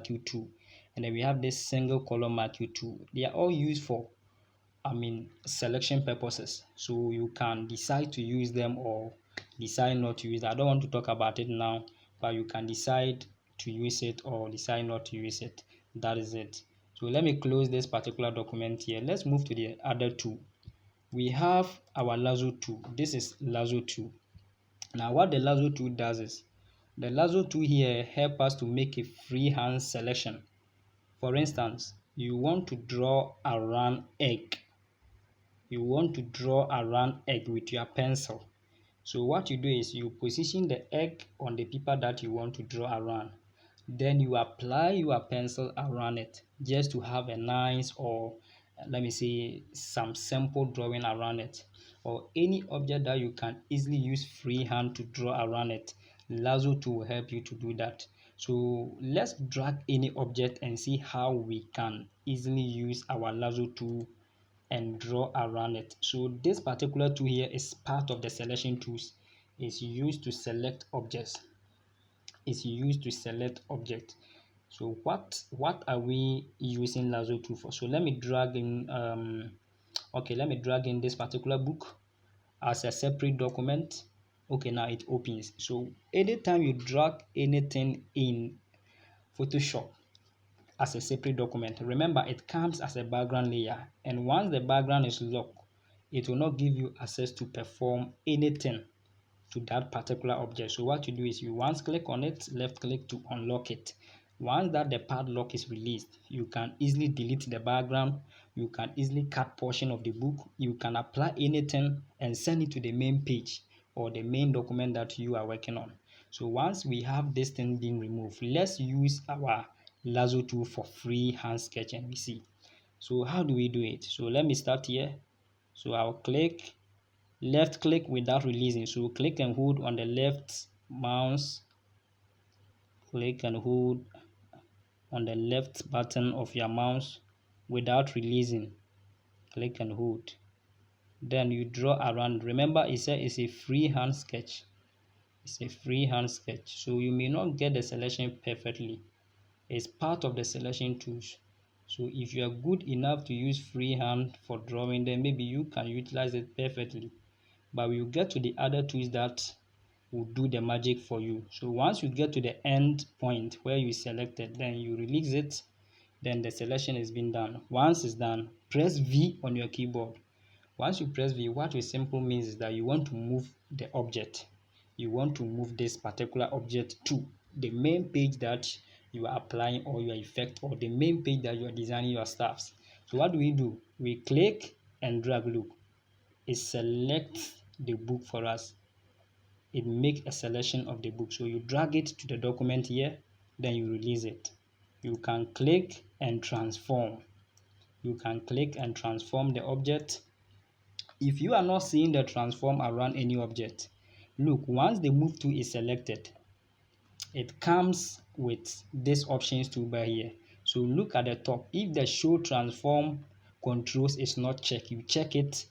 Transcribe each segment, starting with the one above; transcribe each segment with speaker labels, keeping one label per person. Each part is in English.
Speaker 1: marquee tool, and then we have this single color marquee tool. They are all used for selection purposes. So you can decide to use them or decide not to use it. I don't want to talk about it now, but you can decide to use it or decide not to use it. That is it. So let me close this particular document here. Let's move to the other tool. We have our lasso tool. This is lasso tool. Now what the lasso tool does is, the lasso tool here helps us to make a freehand selection. For instance, you want to draw a round egg. You want to draw a round egg with your pencil. So what you do is you position the egg on the paper that you want to draw around. Then you apply your pencil around it just to have a nice, or let me say, some simple drawing around it, or any object that you can easily use freehand to draw around it. Lasso tool will help you to do that. So let's drag any object and see how we can easily use our lasso tool and draw around it. So this particular tool here is part of the selection tools. It's used to select objects. It's used to select objects. So what are we using lasso tool for? So let me drag in let me drag in this particular book as a separate document. Okay, now it opens. So anytime you drag anything in Photoshop as a separate document, remember it comes as a background layer, and once the background is locked, it will not give you access to perform anything to that particular object. So what you do is you once click on it, left click to unlock it. Once that the padlock is released, you can easily delete the background, you can easily cut portion of the book, you can apply anything and send it to the main page or the main document that you are working on. So once we have this thing being removed, let's use our lasso tool for freehand sketch and we see. So how do we do it? So let me start here. So I'll click, left click without releasing. So click and hold on the left mouse, click and hold on the left button of your mouse without releasing. Click and hold. Then you draw around. Remember, it said it's a freehand sketch. It's a freehand sketch. So you may not get the selection perfectly. It's part of the selection tools. So if you are good enough to use freehand for drawing, then maybe you can utilize it perfectly. But we'll get to the other tools that will do the magic for you. So once you get to the end point where you selected, then you release it, then the selection is being done. Once it's done, press V on your keyboard. Once you press V, what it simply means is that you want to move the object. You want to move this particular object to the main page that you are applying or your effect, or the main page that you are designing your stuffs. So what do? We click and drag. Look, it selects the book for us. It makes a selection of the book. So you drag it to the document here, then you release it. You can click and transform. You can click and transform the object. If you are not seeing the transform around any object, look, once the move tool is selected, it comes with this options toolbar here. So look at the top. If the show transform controls is not checked, you check it.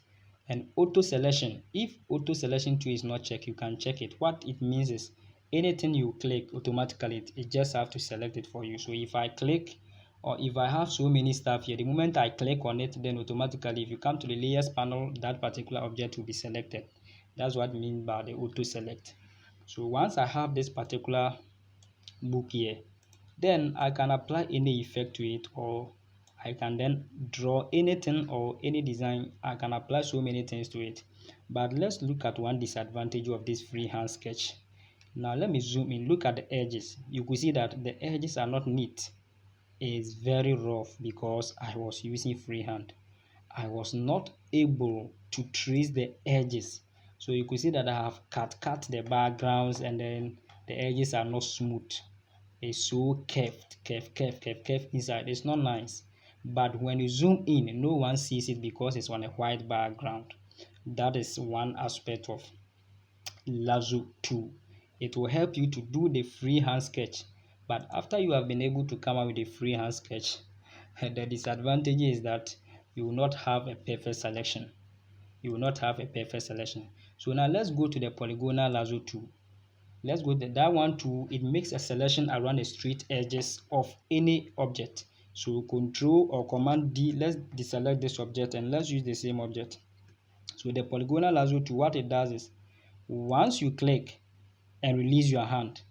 Speaker 1: And auto selection, if auto selection tool is not checked, you can check it. What it means is anything you click, automatically it just have to select it for you. So if I click, or if I have so many stuff here, the moment I click on it, then automatically if you come to the layers panel, that particular object will be selected. That's what I mean by the auto select. So once I have this particular book here, then I can apply any effect to it, or I can then draw anything or any design. I can apply so many things to it. But let's look at one disadvantage of this freehand sketch. Now let me zoom in. Look at the edges. You could see that the edges are not neat. It's very rough because I was using freehand. I was not able to trace the edges. So you could see that I have cut the backgrounds, and then the edges are not smooth. It's so curved inside. It's not nice. But when you zoom in, no one sees it because it's on a white background. That is one aspect of lasso tool. It will help you to do the freehand sketch. But after you have been able to come up with a freehand sketch, the disadvantage is that you will not have a perfect selection. You will not have a perfect selection. So now let's go to the polygonal lasso tool. let's go there. That one too, it makes a selection around the straight edges of any object. So Control or Command D, let's deselect this object and let's use the same object. So the polygonal lasso tool, what it does is once you click and release your hand,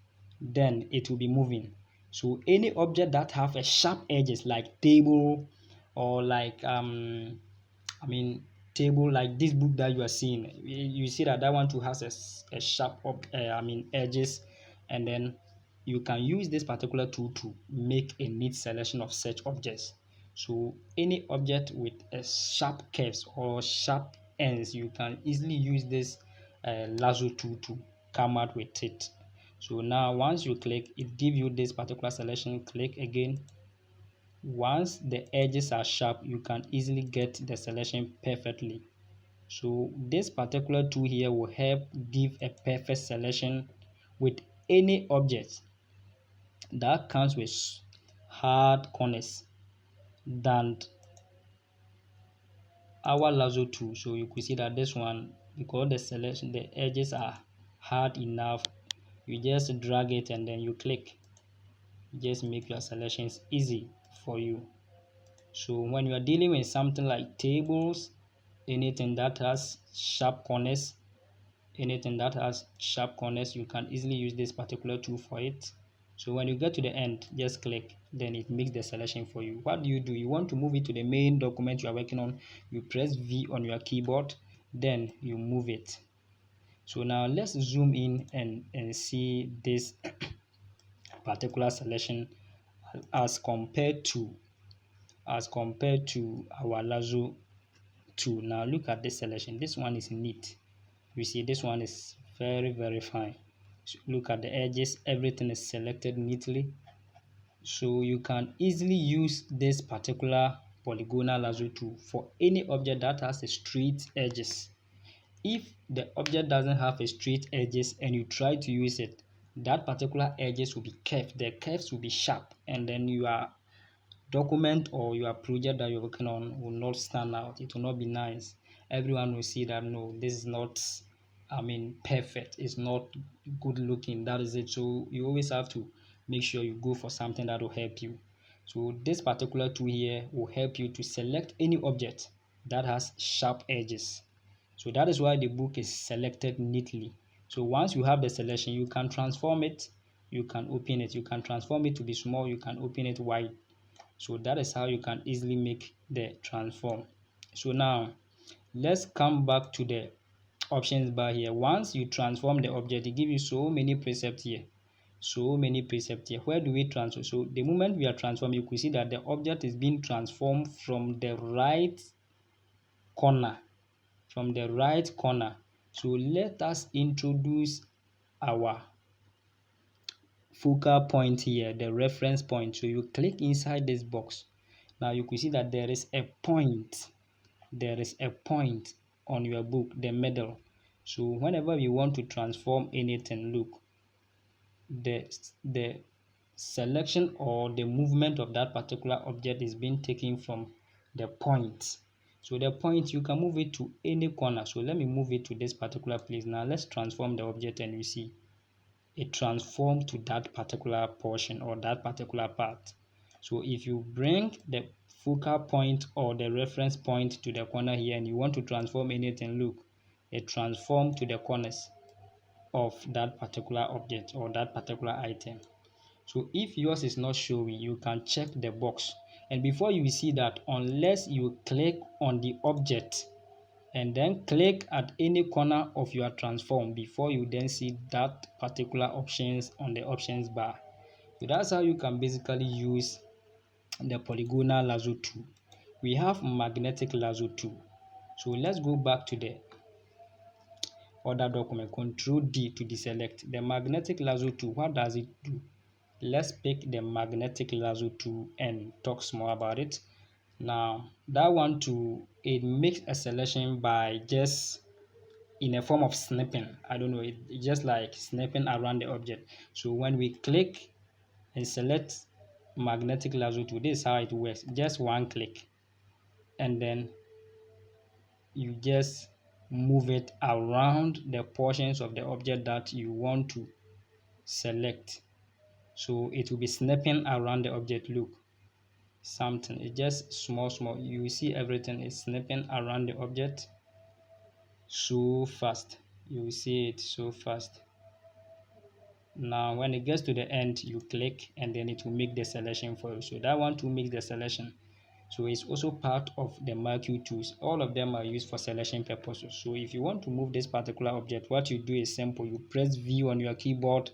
Speaker 1: then it will be moving. So any object that have a sharp edges like table or like I mean table like this book that you are seeing, you see that that one too has a sharp edges, and then you can use this particular tool to make a neat selection of such objects. So any object with a sharp curves or sharp ends, you can easily use this lasso tool to come out with it. So now once you click, it gives you this particular selection. Click again. Once the edges are sharp, you can easily get the selection perfectly. So this particular tool here will help give a perfect selection with any object that comes with hard corners than our lasso tool. So you could see that this one, because the edges are hard enough, you just drag it and then you click. Just make your selections easy for you. So when you are dealing with something like tables, anything that has sharp corners, you can easily use this particular tool for it. So when you get to the end, just click, then it makes the selection for you. What do? You want to move it to the main document you are working on, you press V on your keyboard, then you move it. So now let's zoom in and see this particular selection as compared to our lasso tool. Now look at this selection. This one is neat. You see, this one is very fine. So look at the edges, everything is selected neatly. So you can easily use this particular polygonal lasso tool for any object that has a straight edges. If the object doesn't have a straight edges and you try to use it, that particular edges will be curved. The curves will be sharp, and then your document or your project that you're working on will not stand out. It will not be nice. Everyone will see that no, this is not perfect. It's not good looking. That is it. So you always have to make sure you go for something that will help you. So this particular tool here will help you to select any object that has sharp edges. So that is why the book is selected neatly. So once you have the selection, you can transform it, you can open it, you can transform it to be small, you can open it wide. So that is how you can easily make the transform. So now let's come back to the options bar here. Once you transform the object, it gives you so many precepts here. Where do we transfer? So the moment we are transformed, you could see that the object is being transformed from the right corner. So let us introduce our focal point here, the reference point. So you click inside this box. Now you could see that there is a point. On your book, the middle. So whenever you want to transform anything, look, the selection or the movement of that particular object is being taken from the point. So the point, you can move it to any corner. So let me move it to this particular place. Now let's transform the object, and you see it transformed to that particular portion or that particular part. So if you bring the focal point or the reference point to the corner here and you want to transform anything, look, it transformed to the corners of that particular object or that particular item. So if yours is not showing, you can check the box, and before you see that, unless you click on the object and then click at any corner of your transform before you then see that particular options on the options bar. So that's how you can basically use the polygonal lasso tool. We have magnetic lasso tool. So let's go back to the other document. Control D to deselect. The magnetic lasso tool, what does it do? Let's pick the magnetic lasso tool and talk more about it. Now that one too, it makes a selection by just in a form of snipping. I don't know, it's just like snipping around the object. So when we click and select magnetic lasso tool, this is how it works. Just one click, and then you just move it around the portions of the object that you want to select. So it will be snapping around the object. Look, something, it's just small, you see everything is snapping around the object so fast. You will see it so fast. Now when it gets to the end, you click and then it will make the selection for you. So that one to make the selection. So it's also part of the marquee tools. All of them are used for selection purposes. So if you want to move this particular object, what you do is simple. You press V on your keyboard,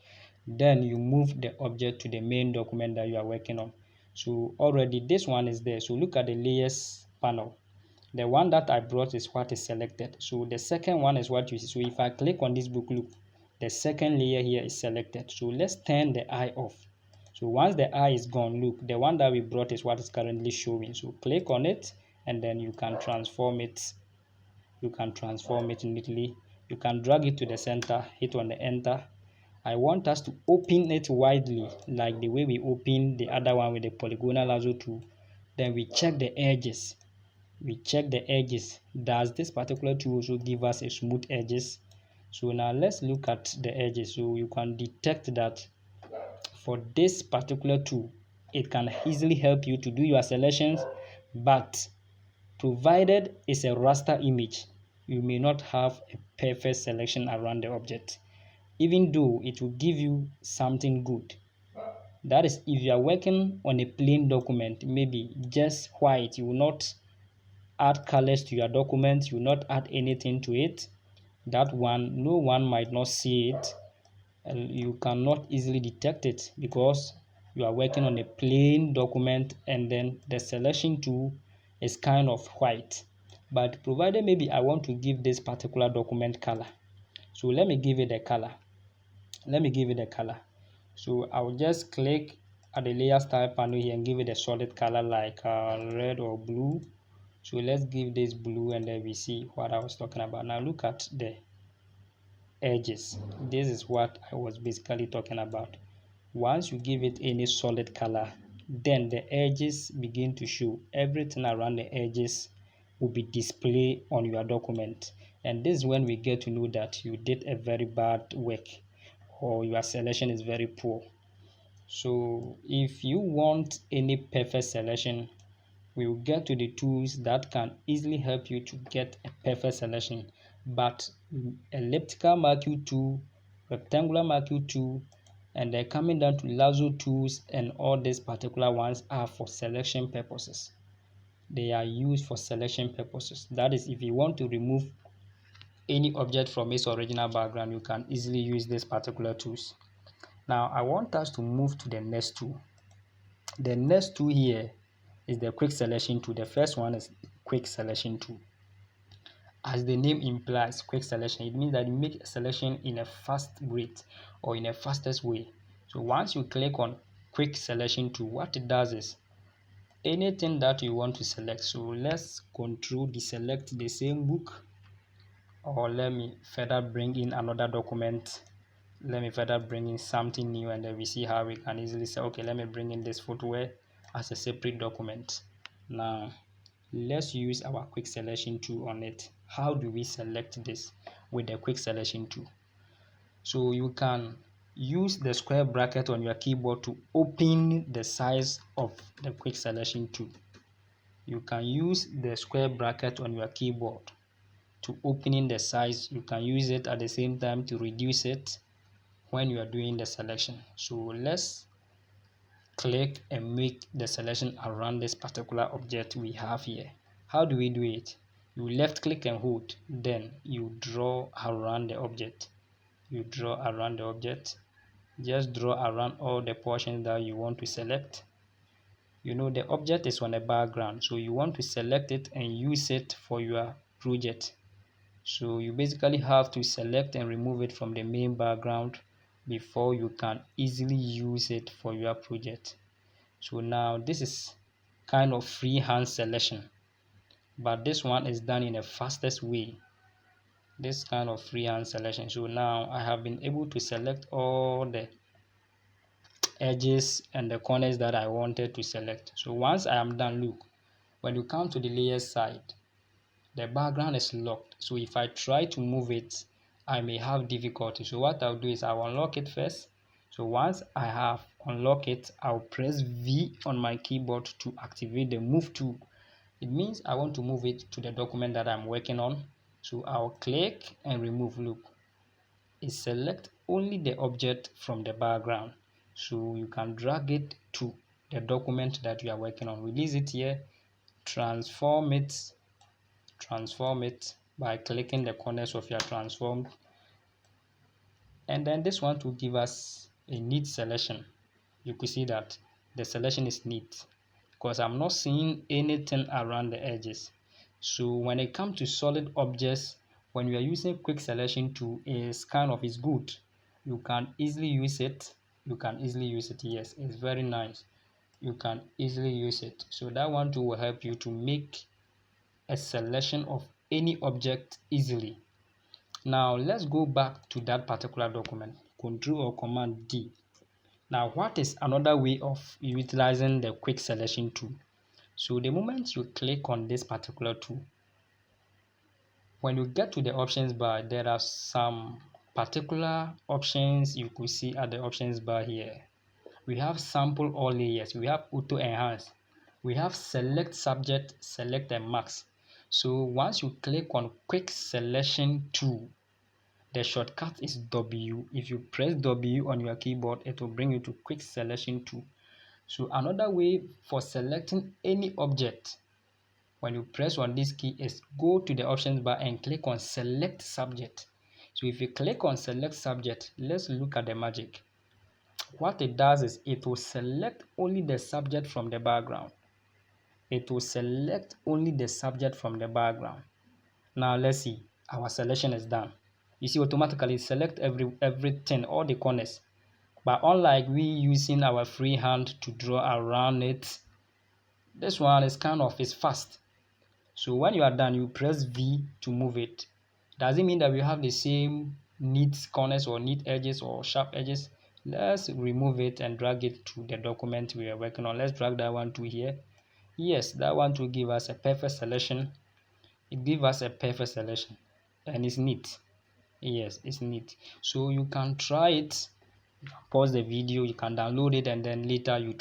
Speaker 1: then you move the object to the main document that you are working on. So already this one is there. So look at the layers panel. The one that I brought is what is selected. So the second one is what you see. So if I click on this book, look, the second layer here is selected. So let's turn the eye off. So once the eye is gone, look, the one that we brought is what is currently showing. So click on it and then you can transform it. You can transform it neatly. You can drag it to the center, hit on the enter. I want us to open it widely, like the way we open the other one with the polygonal lasso tool. Then we check the edges. Does this particular tool also give us a smooth edges? So now let's look at the edges. So you can detect that for this particular tool, it can easily help you to do your selections, but provided it's a raster image, you may not have a perfect selection around the object, even though it will give you something good. That is, if you are working on a plain document, maybe just white, you will not add colors to your document, you will not add anything to it. That one, no one might not see it, and you cannot easily detect it because you are working on a plain document and then the selection tool is kind of white. But provided maybe I want to give this particular document color, so let me give it a color. So I'll just click at the layer style panel here and give it a solid color like red or blue. So let's give this blue and then we see what I was talking about. Now look at the edges. This is what I was basically talking about. Once you give it any solid color, then the edges begin to show. Everything around the edges will be displayed on your document. And this is when we get to know that you did a very bad work or your selection is very poor. So if you want any perfect selection, we will get to the tools that can easily help you to get a perfect selection. But elliptical marquee tool, rectangular marquee tool, and they're coming down to lasso tools, and all these particular ones are for selection purposes. They are used for selection purposes. That is, if you want to remove any object from its original background, you can easily use these particular tools. Now I want us to move to the next tool. The next tool here is the quick selection tool. The first one is quick selection tool. As the name implies, quick selection, it means that you make a selection in a fast rate or in a fastest way. So once you click on quick selection tool, what it does is anything that you want to select. So let's control deselect the same book, or let me further bring in another document. Let me further bring in something new, and then we see how we can easily say, okay, let me bring in this footwear as a separate document. Now let's use our quick selection tool on it. How do we select this with the quick selection tool? So you can use the square bracket on your keyboard to open the size of the quick selection tool. You can use the square bracket on your keyboard to opening the size. You can use it at the same time to reduce it when you are doing the selection. So let's click and make the selection around this particular object we have here. How do we do it? You left click and hold, then you draw around the object. Just draw around all the portions that you want to select. You know the object is on a background, so you want to select it and use it for your project. So you basically have to select and remove it from the main background before you can easily use it for your project. So now this is kind of freehand selection, but this one is done in the fastest way. This kind of freehand selection. So now I have been able to select all the edges and the corners that I wanted to select. So once I am done, look, when you come to the layer side, the background is locked. So if I try to move it, I may have difficulty. So what I'll do is I'll unlock it first. So once I have unlocked it, I'll press V on my keyboard to activate the move tool. It means I want to move it to the document that I'm working on. So I'll click and remove. Look, it select only the object from the background. So you can drag it to the document that you are working on. Release it here, transform it by clicking the corners of your transform, and then this one will give us a neat selection. You could see that the selection is neat because I'm not seeing anything around the edges. So when it comes to solid objects, when you are using quick selection tool, is good. You can easily use it. Yes, it's very nice. You can easily use it. So that one tool will help you to make a selection of any object easily. Now let's go back to that particular document. Control or Command D. Now what is another way of utilizing the quick selection tool? So the moment you click on this particular tool, when you get to the options bar, there are some particular options you could see at the options bar here. We have sample all layers, we have auto enhance, we have select subject, select and max. So once you click on quick selection tool, the shortcut is W. If you press W on your keyboard, it will bring you to quick selection tool. So another way for selecting any object, when you press on this key, is go to the options bar and click on select subject. So if you click on select subject, let's look at the magic. What it does is it will select only the subject from the background. Now let's see, our selection is done. You see, automatically select everything, all the corners. But unlike we using our free hand to draw around it, this one is fast. So when you are done, you press V to move it. Does it mean that we have the same neat corners or neat edges or sharp edges? Let's remove it and drag it to the document we are working on. Let's drag that one to here. Yes, that one to give us a perfect selection. It gives us a perfect selection and it's neat. Yes, it's neat. So you can try it. Pause the video, you can download it, and then later you